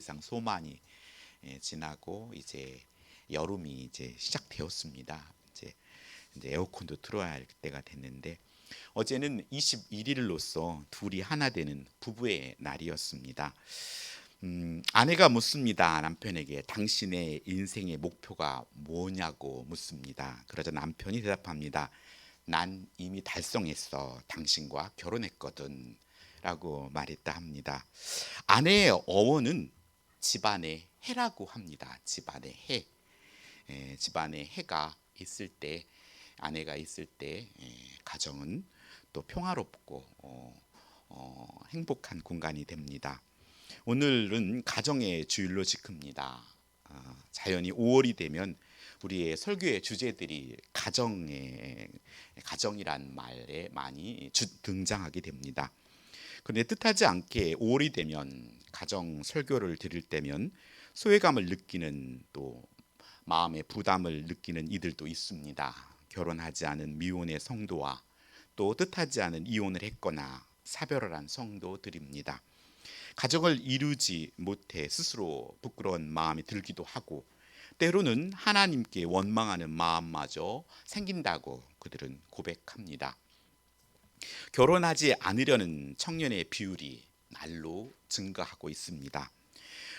이상 소만이 지나고 이제 여름이 이제 시작되었습니다. 이제 에어컨도 틀어야 할 때가 됐는데 어제는 21일로서 둘이 하나 되는 부부의 날이었습니다. 아내가 묻습니다. 남편에게 당신의 인생의 목표가 뭐냐고 묻습니다. 그러자 남편이 대답합니다. 난 이미 달성했어. 당신과 결혼했거든. 라고 말했다 합니다. 아내의 어원은 집안의 해라고 합니다. 집안의 해. 집안의 해가 있을 때, 아내가 있을 때 가정은 또 평화롭고 행복한 공간이 됩니다. 오늘은 가정의 주일로 지킵니다. 자연히 5월이 되면 우리의 설교의 주제들이 가정이란 말에 많이 등장하게 됩니다. 그런데 뜻하지 않게 5월이 되면 가정 설교를 드릴 때면 소외감을 느끼는 또 마음의 부담을 느끼는 이들도 있습니다. 결혼하지 않은 미혼의 성도와 또 뜻하지 않은 이혼을 했거나 사별을 한 성도들입니다. 가정을 이루지 못해 스스로 부끄러운 마음이 들기도 하고 때로는 하나님께 원망하는 마음마저 생긴다고 그들은 고백합니다. 결혼하지 않으려는 청년의 비율이 날로 증가하고 있습니다.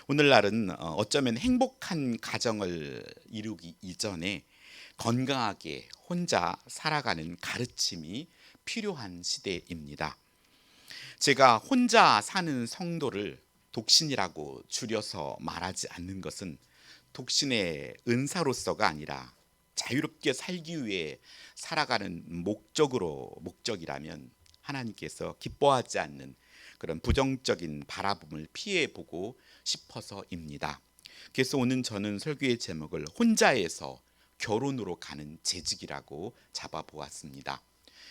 오늘날은 어쩌면 행복한 가정을 이루기 이전에 건강하게 혼자 살아가는 가르침이 필요한 시대입니다. 제가 혼자 사는 성도를 독신이라고 줄여서 말하지 않는 것은 독신의 은사로서가 아니라 자유롭게 살기 위해 살아가는 목적이라면 하나님께서 기뻐하지 않는 그런 부정적인 바라봄을 피해 보고 싶어서입니다. 그래서 오늘 저는 설교의 제목을 혼자에서 결혼으로 가는 재직이라고 잡아보았습니다.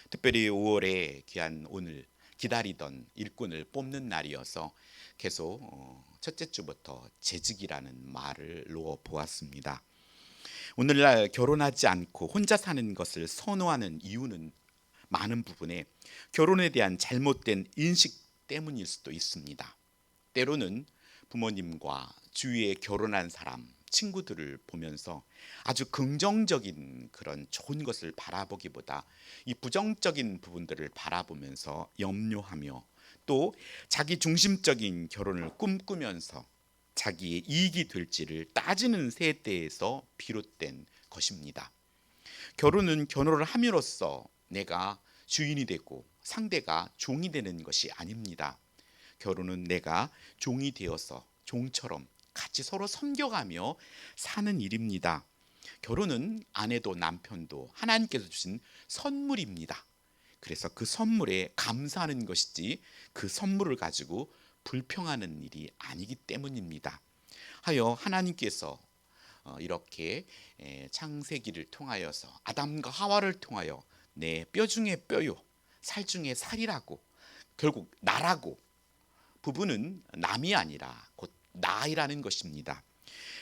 특별히 5월에 귀한 오늘 기다리던 일꾼을 뽑는 날이어서 계속 첫째 주부터 재직이라는 말을 놓아 보았습니다. 오늘날 결혼하지 않고 혼자 사는 것을 선호하는 이유는 많은 부분에 결혼에 대한 잘못된 인식 때문일 수도 있습니다. 때로는 부모님과 주위에 결혼한 사람, 친구들을 보면서 아주 긍정적인 그런 좋은 것을 바라보기보다 이 부정적인 부분들을 바라보면서 염려하며 또 자기 중심적인 결혼을 꿈꾸면서 자기의 이익이 될지를 따지는 세대에서 비롯된 것입니다. 결혼을 함으로써 내가 주인이 되고 상대가 종이 되는 것이 아닙니다. 결혼은 내가 종이 되어서 종처럼 같이 서로 섬겨가며 사는 일입니다. 결혼은 아내도 남편도 하나님께서 주신 선물입니다. 그래서 그 선물에 감사하는 것이지 그 선물을 가지고 불평하는 일이 아니기 때문입니다. 하여 하나님께서 이렇게 창세기를 통하여서 아담과 하와를 통하여 내 뼈 중에 뼈요 살 중에 살이라고 결국 나라고 부부는 남이 아니라 곧 나이라는 것입니다.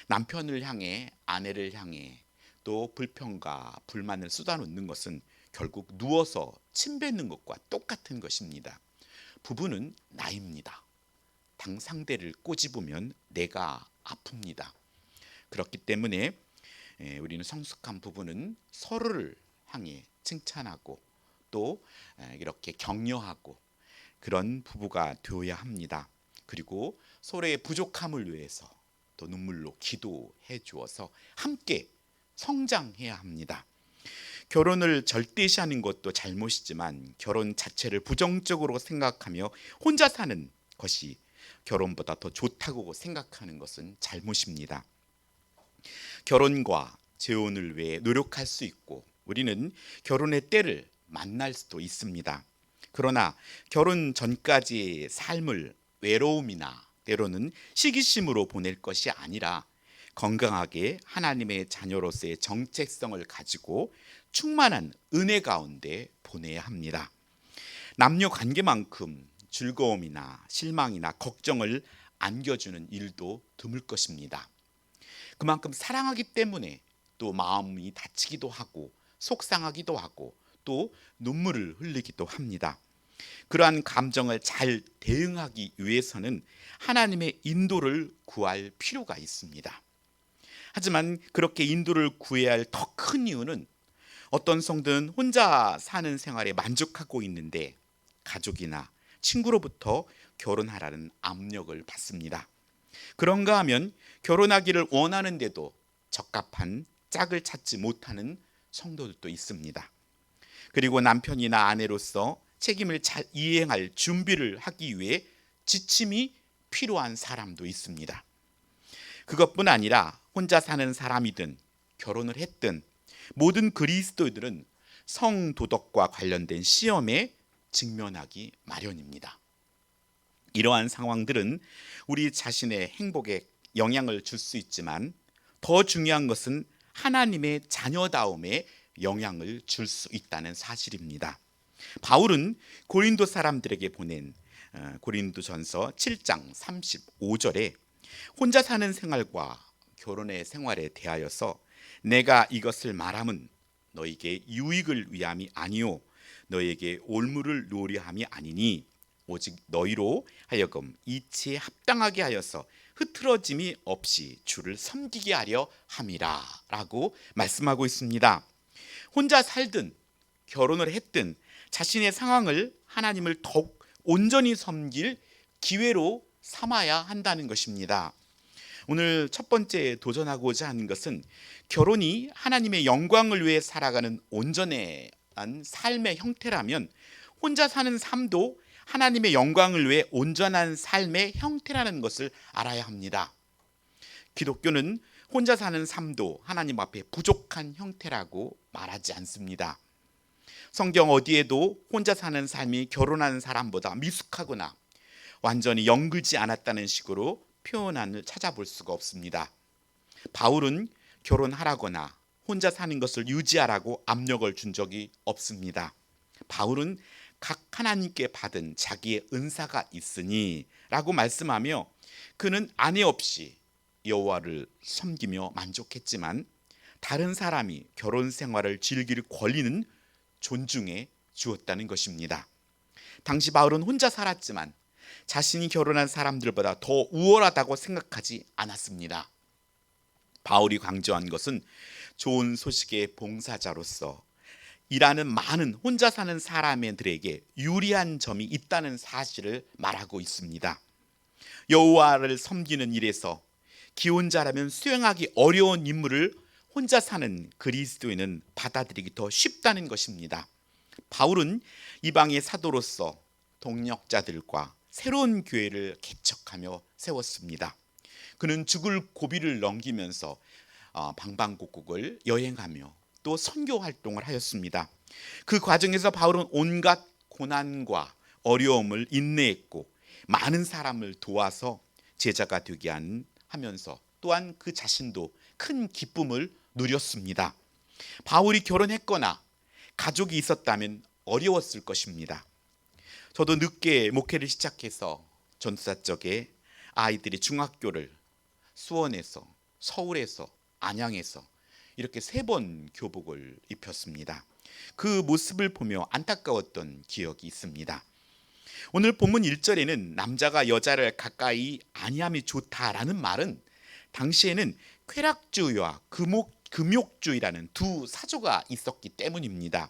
남편을 향해 아내를 향해 또 불평과 불만을 쏟아놓는 것은 결국 누워서 침 뱉는 것과 똑같은 것입니다. 부부는 나입니다. 당 상대를 꼬집으면 내가 아픕니다. 그렇기 때문에 우리는 성숙한 부부는 서로를 향해 칭찬하고 또 이렇게 격려하고 그런 부부가 되어야 합니다. 그리고 서로의 부족함을 위해서 또 눈물로 기도해 주어서 함께 성장해야 합니다. 결혼을 절대시하는 것도 잘못이지만 결혼 자체를 부정적으로 생각하며 혼자 사는 것이 결혼보다 더 좋다고 생각하는 것은 잘못입니다. 결혼과 재혼을 위해 노력할 수 있고 우리는 결혼의 때를 만날 수도 있습니다. 그러나 결혼 전까지의 삶을 외로움이나 때로는 시기심으로 보낼 것이 아니라 건강하게 하나님의 자녀로서의 정체성을 가지고 충만한 은혜 가운데 보내야 합니다. 남녀 관계만큼 즐거움이나 실망이나 걱정을 안겨주는 일도 드물 것입니다. 그만큼 사랑하기 때문에 또 마음이 다치기도 하고 속상하기도 하고 또 눈물을 흘리기도 합니다. 그러한 감정을 잘 대응하기 위해서는 하나님의 인도를 구할 필요가 있습니다. 하지만 그렇게 인도를 구해야 할 더 큰 이유는 어떤 성도는 혼자 사는 생활에 만족하고 있는데 가족이나 친구로부터 결혼하라는 압력을 받습니다. 그런가 하면 결혼하기를 원하는데도 적합한 짝을 찾지 못하는 성도들도 있습니다. 그리고 남편이나 아내로서 책임을 잘 이행할 준비를 하기 위해 지침이 필요한 사람도 있습니다. 그것뿐 아니라 혼자 사는 사람이든 결혼을 했든 모든 그리스도인들은 성도덕과 관련된 시험에 직면하기 마련입니다. 이러한 상황들은 우리 자신의 행복에 영향을 줄 수 있지만 더 중요한 것은 하나님의 자녀다움에 영향을 줄 수 있다는 사실입니다. 바울은 고린도 사람들에게 보낸 고린도전서 7장 35절에 혼자 사는 생활과 결혼의 생활에 대하여서 내가 이것을 말함은 너에게 유익을 위함이 아니요 너에게 올무를 노려함이 아니니 오직 너희로 하여금 이치에 합당하게 하여서 흐트러짐이 없이 주를 섬기게 하려 함이라 라고 말씀하고 있습니다. 혼자 살든 결혼을 했든 자신의 상황을 하나님을 더욱 온전히 섬길 기회로 삼아야 한다는 것입니다. 오늘 첫 번째 도전하고자 하는 것은 결혼이 하나님의 영광을 위해 살아가는 온전한 삶의 형태라면 혼자 사는 삶도 하나님의 영광을 위해 온전한 삶의 형태라는 것을 알아야 합니다. 기독교는 혼자 사는 삶도 하나님 앞에 부족한 형태라고 말하지 않습니다. 성경 어디에도 혼자 사는 삶이 결혼한 사람보다 미숙하거나 완전히 영글지 않았다는 식으로 표현안을 찾아볼 수가 없습니다. 바울은 결혼하라거나 혼자 사는 것을 유지하라고 압력을 준 적이 없습니다. 바울은 각 하나님께 받은 자기의 은사가 있으니 라고 말씀하며 그는 아내 없이 여호와를 섬기며 만족했지만 다른 사람이 결혼 생활을 즐길 권리는 존중해 주었다는 것입니다. 당시 바울은 혼자 살았지만 자신이 결혼한 사람들보다 더 우월하다고 생각하지 않았습니다. 바울이 강조한 것은 좋은 소식의 봉사자로서 일하는 많은 혼자 사는 사람들에게 유리한 점이 있다는 사실을 말하고 있습니다. 여호와를 섬기는 일에서 기혼자라면 수행하기 어려운 임무를 혼자 사는 그리스도인은 받아들이기 더 쉽다는 것입니다. 바울은 이방의 사도로서 동력자들과 새로운 교회를 개척하며 세웠습니다. 그는 죽을 고비를 넘기면서 방방곡곡을 여행하며 또 선교 활동을 하였습니다. 그 과정에서 바울은 온갖 고난과 어려움을 인내했고 많은 사람을 도와서 제자가 되게 하면서 또한 그 자신도 큰 기쁨을 누렸습니다. 바울이 결혼했거나 가족이 있었다면 어려웠을 것입니다. 저도 늦게 목회를 시작해서 전도사 쪽에 아이들이 중학교를 수원에서, 서울에서, 안양에서 이렇게 3번 교복을 입혔습니다. 그 모습을 보며 안타까웠던 기억이 있습니다. 오늘 본문 1절에는 남자가 여자를 가까이 아니함이 좋다라는 말은 당시에는 쾌락주의와 금욕주의라는 두 사조가 있었기 때문입니다.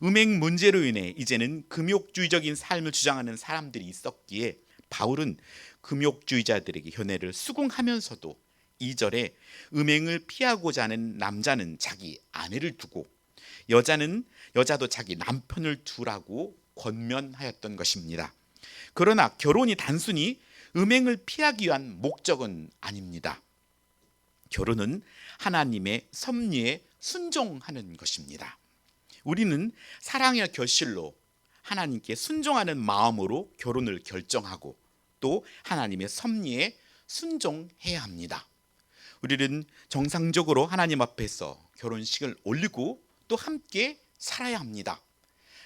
음행 문제로 인해 이제는 금욕주의적인 삶을 주장하는 사람들이 있었기에 바울은 금욕주의자들에게 현해를 수긍하면서도 2절에 음행을 피하고자 하는 남자는 자기 아내를 두고 여자도 자기 남편을 두라고 권면하였던 것입니다. 그러나 결혼이 단순히 음행을 피하기 위한 목적은 아닙니다. 결혼은 하나님의 섭리에 순종하는 것입니다. 우리는 사랑의 결실로 하나님께 순종하는 마음으로 결혼을 결정하고 또 하나님의 섭리에 순종해야 합니다. 우리는 정상적으로 하나님 앞에서 결혼식을 올리고 또 함께 살아야 합니다.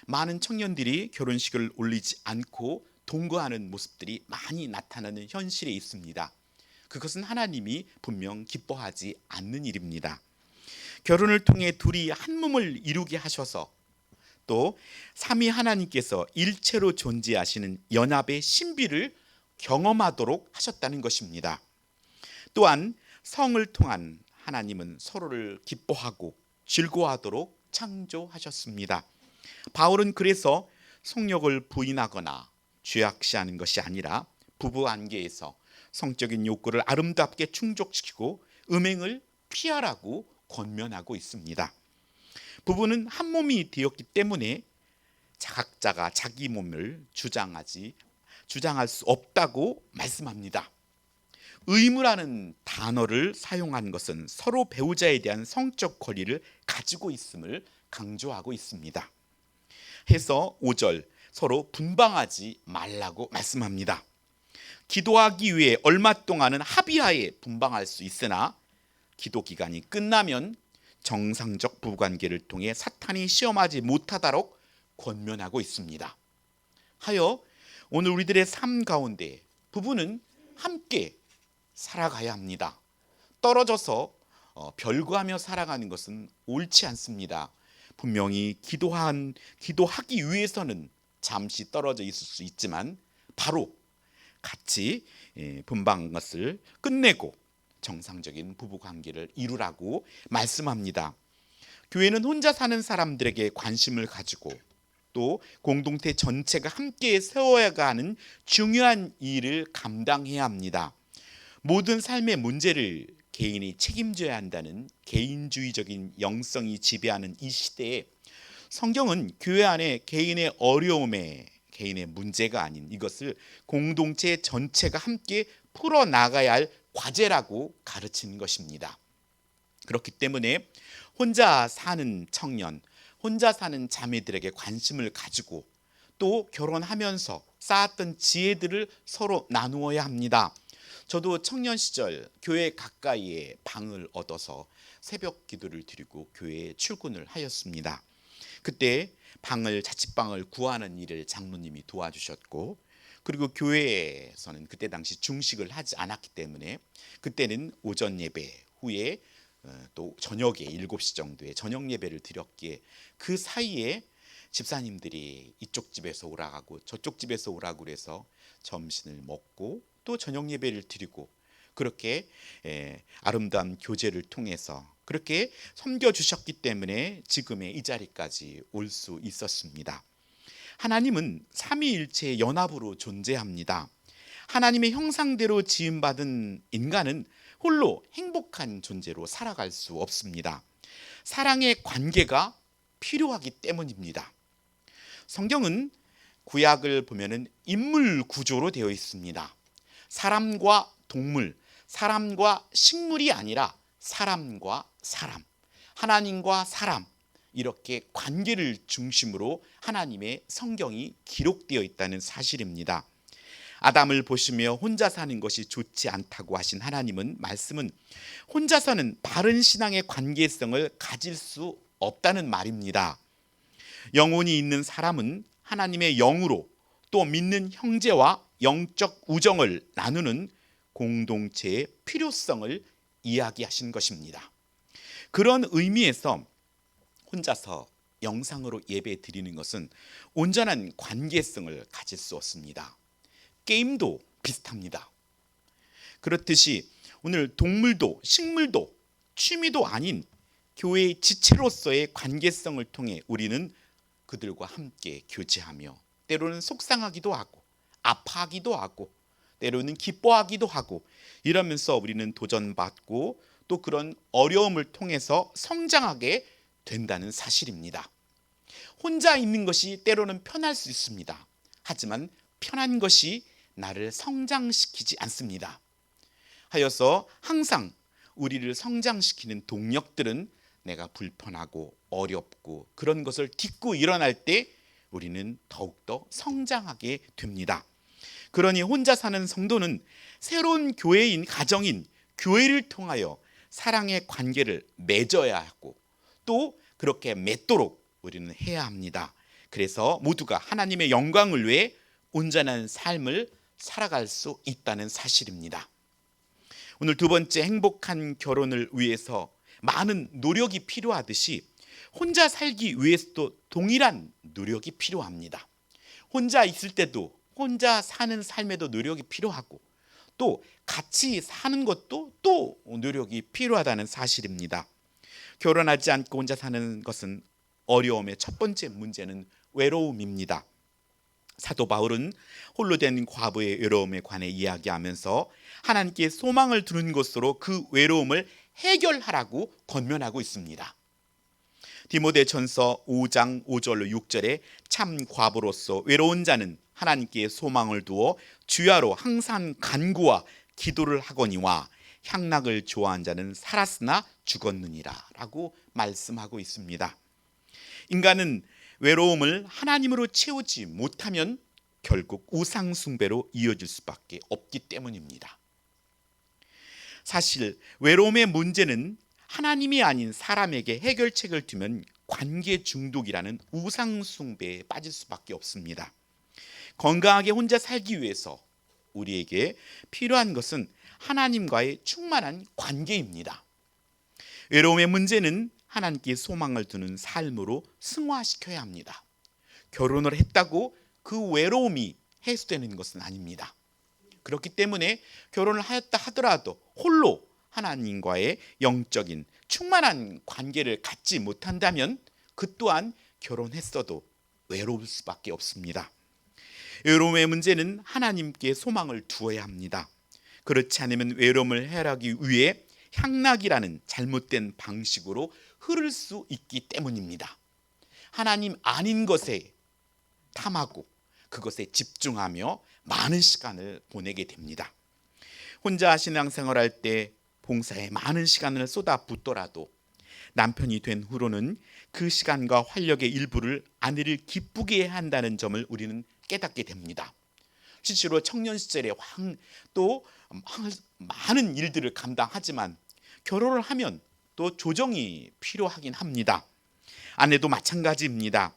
많은 청년들이 결혼식을 올리지 않고 동거하는 모습들이 많이 나타나는 현실에 있습니다. 그것은 하나님이 분명 기뻐하지 않는 일입니다. 결혼을 통해 둘이 한 몸을 이루게 하셔서 또 삼위 하나님께서 일체로 존재하시는 연합의 신비를 경험하도록 하셨다는 것입니다. 또한 성을 통한 하나님은 서로를 기뻐하고 즐거워하도록 창조하셨습니다. 바울은 그래서 성욕을 부인하거나 죄악시하는 것이 아니라 부부 관계에서 성적인 욕구를 아름답게 충족시키고 음행을 피하라고 권면하고 있습니다. 부부는 한 몸이 되었기 때문에 각자가 자기 몸을 주장할 수 없다고 말씀합니다. 의무라는 단어를 사용한 것은 서로 배우자에 대한 성적 권리를 가지고 있음을 강조하고 있습니다. 해서 5절 서로 분방하지 말라고 말씀합니다. 기도하기 위해 얼마 동안은 합의하에 분방할 수 있으나 기도 기간이 끝나면 정상적 부부관계를 통해 사탄이 시험하지 못하도록 권면하고 있습니다. 하여 오늘 우리들의 삶 가운데 부부는 함께 살아가야 합니다. 떨어져서 별거하며 살아가는 것은 옳지 않습니다. 분명히 기도하기 위해서는 잠시 떨어져 있을 수 있지만 바로 같이 분방한 것을 끝내고 정상적인 부부 관계를 이루라고 말씀합니다. 교회는 혼자 사는 사람들에게 관심을 가지고 또 공동체 전체가 함께 세워야 하는 중요한 일을 감당해야 합니다. 모든 삶의 문제를 개인이 책임져야 한다는 개인주의적인 영성이 지배하는 이 시대에 성경은 교회 안에 개인의 어려움에 개인의 문제가 아닌 이것을 공동체 전체가 함께 풀어나가야 할 과제라고 가르치는 것입니다. 그렇기 때문에 혼자 사는 청년, 혼자 사는 자매들에게 관심을 가지고 또 결혼하면서 쌓았던 지혜들을 서로 나누어야 합니다. 저도 청년 시절 교회 가까이에 방을 얻어서 새벽 기도를 드리고 교회에 출근을 하였습니다. 그때 자취방을 구하는 일을 장로님이 도와주셨고, 그리고 교회에서는 그때 당시 중식을 하지 않았기 때문에 그때는 오전 예배 후에 또 저녁에 7시 정도에 저녁 예배를 드렸기에 그 사이에 집사님들이 이쪽 집에서 오라고 저쪽 집에서 오라고 그래서 점심을 먹고 또 저녁 예배를 드리고 그렇게 아름다운 교제를 통해서 그렇게 섬겨주셨기 때문에 지금의 이 자리까지 올 수 있었습니다. 하나님은 삼위일체의 연합으로 존재합니다. 하나님의 형상대로 지음받은 인간은 홀로 행복한 존재로 살아갈 수 없습니다. 사랑의 관계가 필요하기 때문입니다. 성경은 구약을 보면은 인물 구조로 되어 있습니다. 사람과 동물, 사람과 식물이 아니라 사람과 사람, 하나님과 사람, 이렇게 관계를 중심으로 하나님의 성경이 기록되어 있다는 사실입니다. 아담을 보시며 혼자 사는 것이 좋지 않다고 하신 하나님은 말씀은 혼자서는 바른 신앙의 관계성을 가질 수 없다는 말입니다. 영혼이 있는 사람은 하나님의 영으로 또 믿는 형제와 영적 우정을 나누는 공동체의 필요성을 이야기하신 것입니다. 그런 의미에서 혼자서 영상으로 예배 드리는 것은 온전한 관계성을 가질 수 없습니다. 게임도 비슷합니다. 그렇듯이 오늘 동물도 식물도 취미도 아닌 교회의 지체로서의 관계성을 통해 우리는 그들과 함께 교제하며 때로는 속상하기도 하고 아파하기도 하고 때로는 기뻐하기도 하고 이러면서 우리는 도전받고 또 그런 어려움을 통해서 성장하게 된다는 사실입니다. 혼자 있는 것이 때로는 편할 수 있습니다. 하지만 편한 것이 나를 성장시키지 않습니다. 하여서 항상 우리를 성장시키는 동력들은 내가 불편하고 어렵고 그런 것을 딛고 일어날 때 우리는 더욱더 성장하게 됩니다. 그러니 혼자 사는 성도는 새로운 교회인 가정인 교회를 통하여 사랑의 관계를 맺어야 하고 또 그렇게 맺도록 우리는 해야 합니다. 그래서 모두가 하나님의 영광을 위해 온전한 삶을 살아갈 수 있다는 사실입니다. 오늘 두 번째 행복한 결혼을 위해서 많은 노력이 필요하듯이 혼자 살기 위해서도 동일한 노력이 필요합니다. 혼자 있을 때도 혼자 사는 삶에도 노력이 필요하고 또 같이 사는 것도 또 노력이 필요하다는 사실입니다. 결혼하지 않고 혼자 사는 것은 어려움의 첫 번째 문제는 외로움입니다. 사도 바울은 홀로 된 과부의 외로움에 관해 이야기하면서 하나님께 소망을 두는 것으로 그 외로움을 해결하라고 권면하고 있습니다. 디모데전서 5장 5절로 6절에 참 과부로서 외로운 자는 하나님께 소망을 두어 주야로 항상 간구와 기도를 하거니와 향락을 좋아한 자는 살았으나 죽었느니라 라고 말씀하고 있습니다. 인간은 외로움을 하나님으로 채우지 못하면 결국 우상 숭배로 이어질 수밖에 없기 때문입니다. 사실 외로움의 문제는 하나님이 아닌 사람에게 해결책을 두면 관계 중독이라는 우상 숭배에 빠질 수밖에 없습니다. 건강하게 혼자 살기 위해서 우리에게 필요한 것은 하나님과의 충만한 관계입니다. 외로움의 문제는 하나님께 소망을 두는 삶으로 승화시켜야 합니다. 결혼을 했다고 그 외로움이 해소되는 것은 아닙니다. 그렇기 때문에 결혼을 하였다 하더라도 홀로 하나님과의 영적인 충만한 관계를 갖지 못한다면 그 또한 결혼했어도 외로울 수밖에 없습니다. 외로움의 문제는 하나님께 소망을 두어야 합니다. 그렇지 않으면 외로움을 해결하기 위해 향락이라는 잘못된 방식으로 흐를 수 있기 때문입니다. 하나님 아닌 것에 탐하고 그것에 집중하며 많은 시간을 보내게 됩니다. 혼자 신앙생활할 때 봉사에 많은 시간을 쏟아붓더라도 남편이 된 후로는 그 시간과 활력의 일부를 아내를 기쁘게 해야 한다는 점을 우리는 깨닫게 됩니다. 실제로 청년 시절에 또 많은 일들을 감당하지만 결혼을 하면 또 조정이 필요하긴 합니다. 아내도 마찬가지입니다.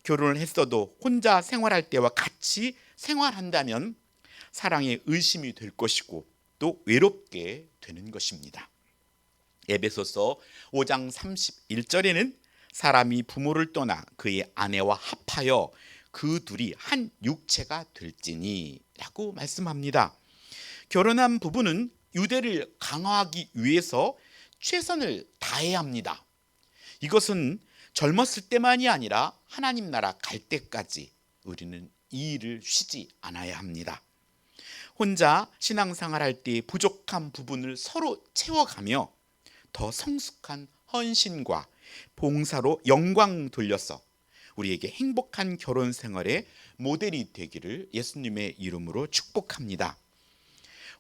결혼을 했어도 혼자 생활할 때와 같이 생활한다면 사랑에 의심이 될 것이고 또 외롭게 되는 것입니다. 에베소서 5장 31절에는 사람이 부모를 떠나 그의 아내와 합하여 그 둘이 한 육체가 될지니 라고 말씀합니다. 결혼한 부부는 유대를 강화하기 위해서 최선을 다해야 합니다. 이것은 젊었을 때만이 아니라 하나님 나라 갈 때까지 우리는 이 일을 쉬지 않아야 합니다. 혼자 신앙생활할 때 부족한 부분을 서로 채워가며 더 성숙한 헌신과 봉사로 영광 돌려서 우리에게 행복한 결혼 생활의 모델이 되기를 예수님의 이름으로 축복합니다.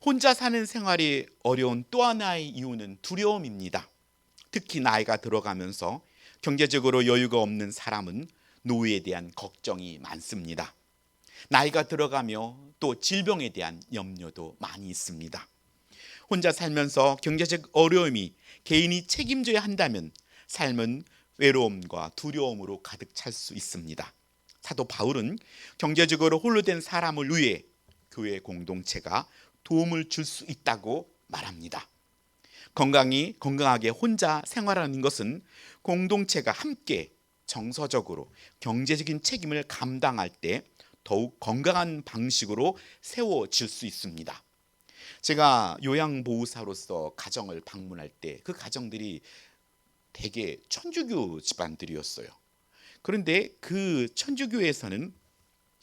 혼자 사는 생활이 어려운 또 하나의 이유는 두려움입니다. 특히 나이가 들어가면서 경제적으로 여유가 없는 사람은 노후에 대한 걱정이 많습니다. 나이가 들어가며 또 질병에 대한 염려도 많이 있습니다. 혼자 살면서 경제적 어려움이 개인이 책임져야 한다면 삶은 외로움과 두려움으로 가득 찰 수 있습니다. 사도 바울은 경제적으로 홀로 된 사람을 위해 교회 공동체가 도움을 줄 수 있다고 말합니다. 건강하게 혼자 생활하는 것은 공동체가 함께 정서적으로 경제적인 책임을 감당할 때 더욱 건강한 방식으로 세워질 수 있습니다. 제가 요양보호사로서 가정을 방문할 때 그 가정들이 대개 천주교 집안들이었어요. 그런데 그 천주교에서는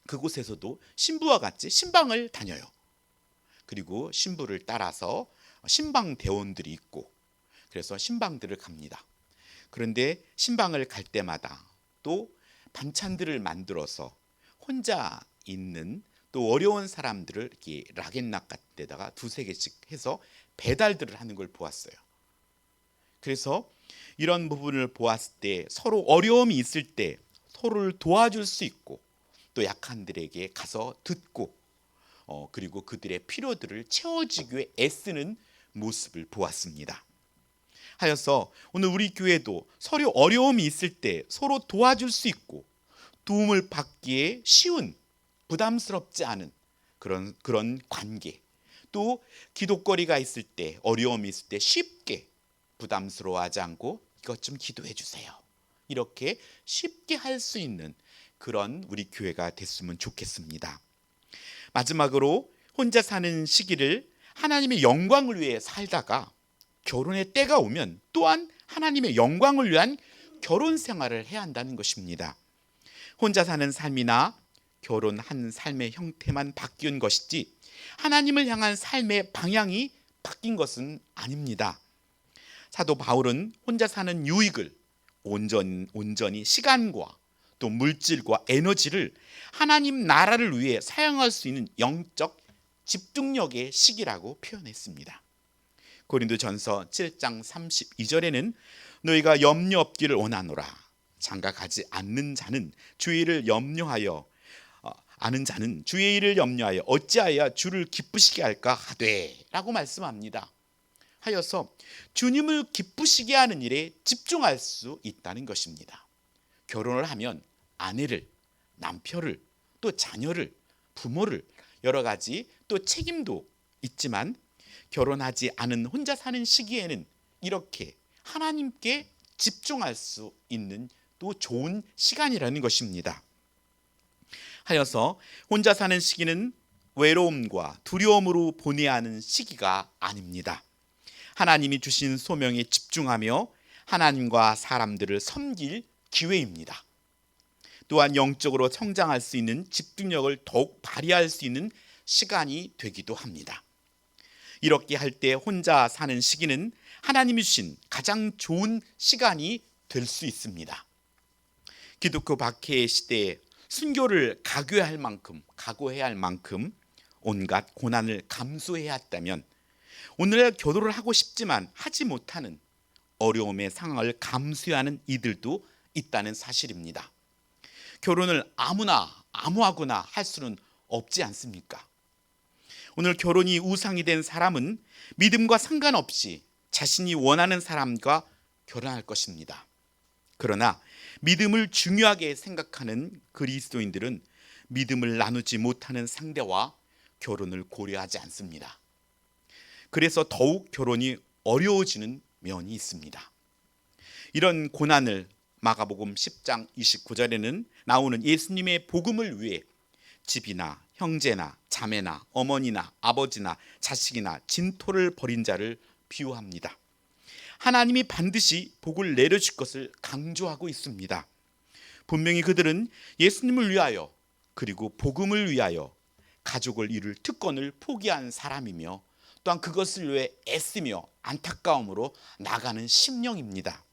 그곳에서도 신부와 같이 신방을 다녀요. 그리고 신부를 따라서 신방 대원들이 있고 그래서 신방들을 갑니다. 그런데 신방을 갈 때마다 또 반찬들을 만들어서 혼자 있는 또 어려운 사람들을 이렇게 락앤락 같은 데다가 두세 개씩 해서 배달들을 하는 걸 보았어요. 그래서 이런 부분을 보았을 때 서로 어려움이 있을 때 서로를 도와줄 수 있고 또 약한들에게 가서 듣고 그리고 그들의 필요들을 채워주기 위해 애쓰는 모습을 보았습니다. 하여서 오늘 우리 교회도 서로 어려움이 있을 때 서로 도와줄 수 있고 도움을 받기에 쉬운 부담스럽지 않은 그런 관계, 또 기도거리가 있을 때 어려움이 있을 때 쉽게 부담스러워하지 않고 이것 좀 기도해 주세요, 이렇게 쉽게 할 수 있는 그런 우리 교회가 됐으면 좋겠습니다. 마지막으로 혼자 사는 시기를 하나님의 영광을 위해 살다가 결혼의 때가 오면 또한 하나님의 영광을 위한 결혼 생활을 해야 한다는 것입니다. 혼자 사는 삶이나 결혼한 삶의 형태만 바뀐 것이지 하나님을 향한 삶의 방향이 바뀐 것은 아닙니다. 사도 바울은 혼자 사는 유익을 온전히 시간과 또 물질과 에너지를 하나님 나라를 위해 사용할 수 있는 영적 집중력의 시기라고 표현했습니다. 고린도전서 7장 32절에는 너희가 염려 없기를 원하노라. 장가가지 않는 자는 주의 일을 염려하여 어찌하여 주를 기쁘시게 할까 하되라고 말씀합니다. 하여서 주님을 기쁘시게 하는 일에 집중할 수 있다는 것입니다. 결혼을 하면 아내를, 남편을, 또 자녀를, 부모를 여러 가지 또 책임도 있지만 결혼하지 않은 혼자 사는 시기에는 이렇게 하나님께 집중할 수 있는 또 좋은 시간이라는 것입니다. 하여서 혼자 사는 시기는 외로움과 두려움으로 보내야 하는 시기가 아닙니다. 하나님이 주신 소명에 집중하며 하나님과 사람들을 섬길 기회입니다. 또한 영적으로 성장할 수 있는 집중력을 더욱 발휘할 수 있는 시간이 되기도 합니다. 이렇게 할 때 혼자 사는 시기는 하나님이 주신 가장 좋은 시간이 될 수 있습니다. 기독교 박해의 시대에 순교를 각오해야 할 만큼 온갖 고난을 감수해야 했다면 오늘날 결혼을 하고 싶지만 하지 못하는 어려움의 상황을 감수해야 하는 이들도 있다는 사실입니다. 결혼을 아무하거나 할 수는 없지 않습니까? 오늘 결혼이 우상이 된 사람은 믿음과 상관없이 자신이 원하는 사람과 결혼할 것입니다. 그러나 믿음을 중요하게 생각하는 그리스도인들은 믿음을 나누지 못하는 상대와 결혼을 고려하지 않습니다. 그래서 더욱 결혼이 어려워지는 면이 있습니다. 이런 고난을 마가복음 10장 29절에는 나오는 예수님의 복음을 위해 집이나 형제나 자매나 어머니나 아버지나 자식이나 진토를 버린 자를 비유합니다. 하나님이 반드시 복을 내려줄 것을 강조하고 있습니다. 분명히 그들은 예수님을 위하여 그리고 복음을 위하여 가족을 이룰 특권을 포기한 사람이며 또한 그것을 위해 애쓰며 안타까움으로 나가는 심령입니다.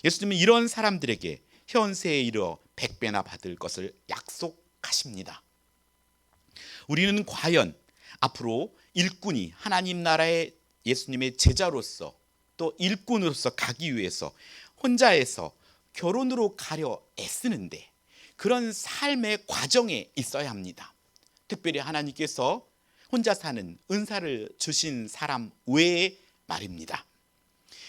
예수님은 이런 사람들에게 현세에 이르러 100배나 받을 것을 약속하십니다. 우리는 과연 앞으로 일꾼이 하나님 나라의 예수님의 제자로서 또 일꾼으로서 가기 위해서 혼자해서 결혼으로 가려 애쓰는데 그런 삶의 과정에 있어야 합니다. 특별히 하나님께서 혼자 사는 은사를 주신 사람 외에 말입니다.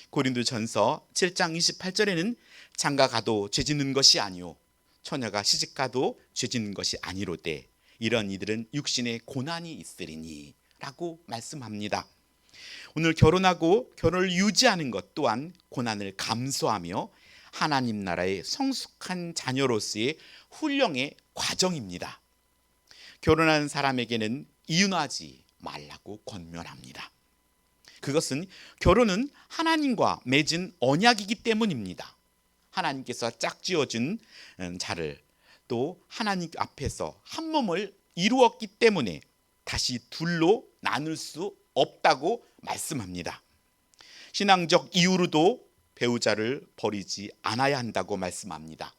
고린도전서 7장 28절에는 장가가도 죄짓는 것이 아니요 처녀가 시집가도 죄짓는 것이 아니로되 이런 이들은 육신의 고난이 있으리니 라고 말씀합니다. 오늘 결혼하고 결혼을 유지하는 것 또한 고난을 감수하며 하나님 나라의 성숙한 자녀로서의 훈령의 과정입니다. 결혼한 사람에게는 이혼하지 말라고 권면합니다. 그것은 결혼은 하나님과 맺은 언약이기 때문입니다. 하나님께서 짝지어준 자를 또 하나님 앞에서 한 몸을 이루었기 때문에 다시 둘로 나눌 수 없다고 말씀합니다. 신앙적 이유로도 배우자를 버리지 않아야 한다고 말씀합니다.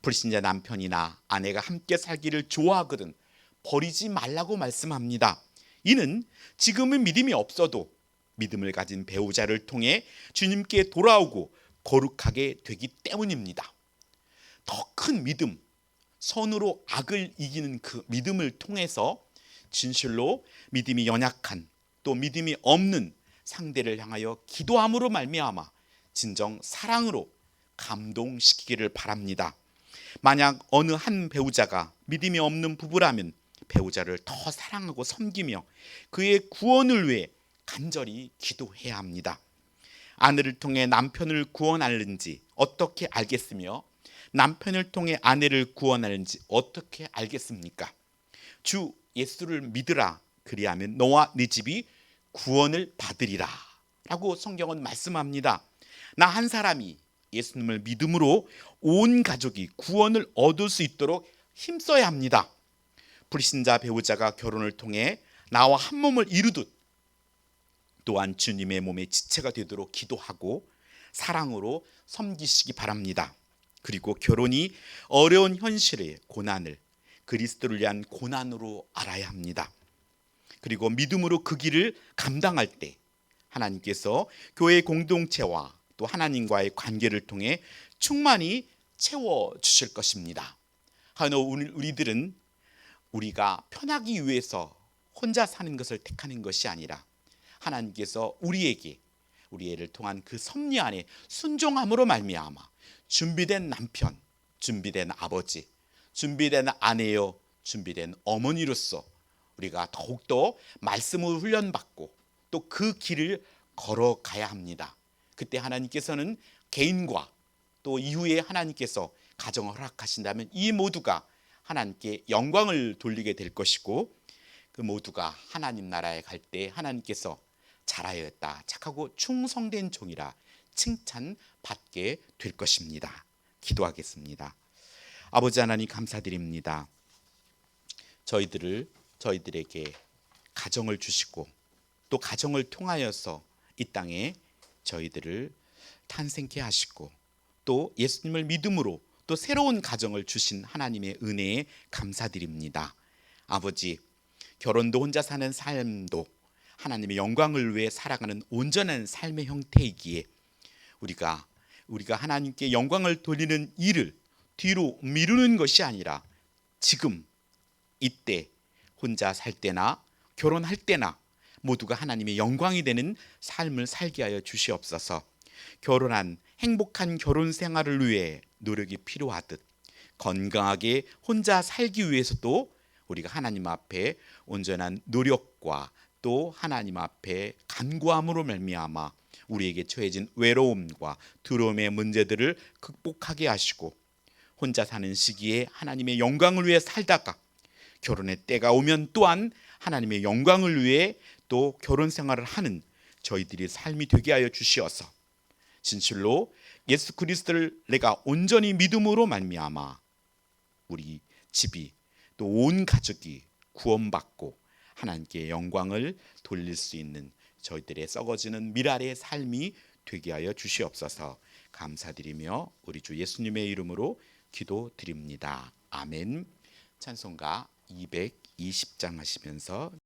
불신자 남편이나 아내가 함께 살기를 좋아하거든 버리지 말라고 말씀합니다. 이는 지금은 믿음이 없어도 믿음을 가진 배우자를 통해 주님께 돌아오고 거룩하게 되기 때문입니다. 더 큰 믿음, 선으로 악을 이기는 그 믿음을 통해서 진실로 믿음이 연약한 또 믿음이 없는 상대를 향하여 기도함으로 말미암아 진정 사랑으로 감동시키기를 바랍니다. 만약 어느 한 배우자가 믿음이 없는 부부라면 배우자를 더 사랑하고 섬기며 그의 구원을 위해 간절히 기도해야 합니다. 아내를 통해 남편을 구원하는지 어떻게 알겠으며 남편을 통해 아내를 구원하는지 어떻게 알겠습니까? 주 예수를 믿으라. 그리하면 너와 네 집이 구원을 받으리라 라고 성경은 말씀합니다. 나 한 사람이 예수님을 믿음으로 온 가족이 구원을 얻을 수 있도록 힘써야 합니다. 불신자 배우자가 결혼을 통해 나와 한 몸을 이루듯 또한 주님의 몸의 지체가 되도록 기도하고 사랑으로 섬기시기 바랍니다. 그리고 결혼이 어려운 현실의 고난을 그리스도를 위한 고난으로 알아야 합니다. 그리고 믿음으로 그 길을 감당할 때 하나님께서 교회 공동체와 또 하나님과의 관계를 통해 충만히 채워주실 것입니다. 하나 우리들은 우리가 편하기 위해서 혼자 사는 것을 택하는 것이 아니라 하나님께서 우리 애를 통한 그 섭리 안에 순종함으로 말미암아 준비된 남편, 준비된 아버지, 준비된 아내요, 준비된 어머니로서 우리가 더욱더 말씀을 훈련받고 또 그 길을 걸어가야 합니다. 그때 하나님께서는 개인과 또 이후에 하나님께서 가정을 허락하신다면 이 모두가 하나님께 영광을 돌리게 될 것이고 그 모두가 하나님 나라에 갈 때 하나님께서 잘하였다, 착하고 충성된 종이라 칭찬받게 될 것입니다. 기도하겠습니다. 아버지 하나님 감사드립니다. 저희들에게 가정을 주시고 또 가정을 통하여서 이 땅에 저희들을 탄생케 하시고 또 예수님을 믿음으로 또 새로운 가정을 주신 하나님의 은혜에 감사드립니다. 아버지, 결혼도 혼자 사는 삶도 하나님의 영광을 위해 살아가는 온전한 삶의 형태이기에 우리가 하나님께 영광을 돌리는 일을 뒤로 미루는 것이 아니라 지금 이때 혼자 살 때나 결혼할 때나 모두가 하나님의 영광이 되는 삶을 살게 하여 주시옵소서. 결혼한 행복한 결혼 생활을 위해 노력이 필요하듯 건강하게 혼자 살기 위해서도 우리가 하나님 앞에 온전한 노력과 또 하나님 앞에 간구함으로 말미암아 우리에게 처해진 외로움과 두려움의 문제들을 극복하게 하시고 혼자 사는 시기에 하나님의 영광을 위해 살다가 결혼의 때가 오면 또한 하나님의 영광을 위해 또 결혼 생활을 하는 저희들의 삶이 되게 하여 주시어서 진실로 예수 그리스도를 내가 온전히 믿음으로 말미암아 우리 집이 또 온 가족이 구원받고 하나님께 영광을 돌릴 수 있는 저희들의 썩어지는 미랄의 삶이 되게 하여 주시옵소서. 감사드리며 우리 주 예수님의 이름으로 기도드립니다. 아멘. 찬송가 220장 하시면서